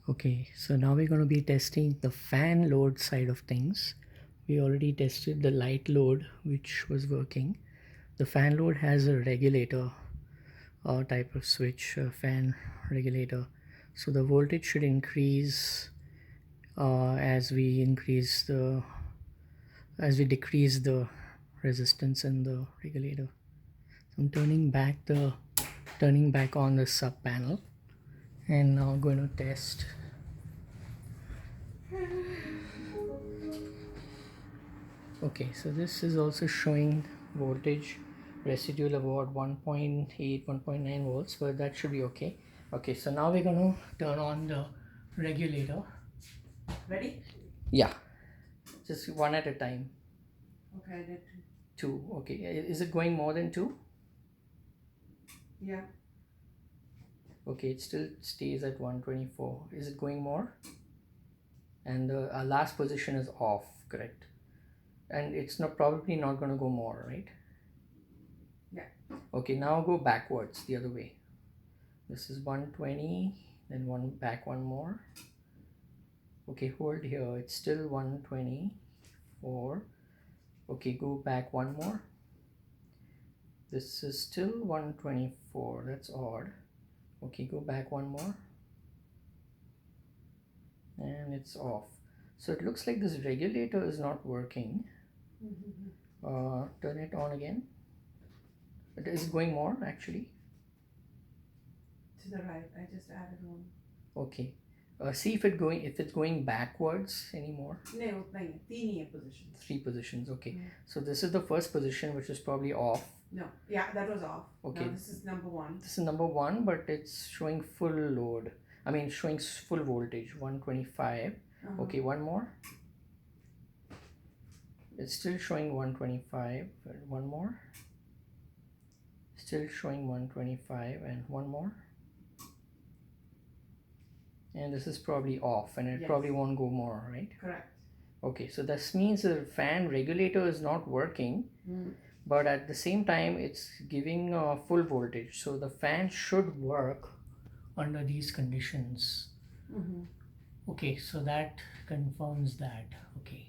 Okay, so now we're going to be testing the fan load side of things. We already tested the light load, which was working. The fan load has a regulator type of switch, a fan regulator. So the voltage should increase as we decrease the resistance in the regulator. So I'm turning back on the sub panel, and now I'm going to test. Okay, so this is also showing voltage residual about 1.8 1.9 volts, but that should be okay. Okay, so now we're going to turn on the regulator. Ready? Yeah, just one at a time. Okay, I did. Two. Okay, is it going more than two? Yeah. Okay, it still stays at 124. Is it going more? And our last position is off, correct? And it's probably not going to go more, right? Yeah. Okay, now go backwards the other way. This is 120, then one more. Okay, hold here. It's still 124. Okay, go back one more. This is still 124. That's odd. Okay, go back one more. And it's off. So it looks like this regulator is not working. Turn it on again. It is going more actually. To the right. I just added one. Okay. See if it's going backwards anymore. No, three positions. Three positions. Okay. So this is the first position, which is probably off. No. Yeah, that was off. Okay. Now this is number one. This is number one, but it's showing full load. I mean, showing full voltage, 125. Okay, one more. It's still showing 125. One more. Still showing 125, and one more. And this is probably off, and it probably won't go more, right? Correct. Okay, so this means the fan regulator is not working, but at the same time it's giving full voltage, so the fan should work under these conditions. Okay, so that confirms that. Okay.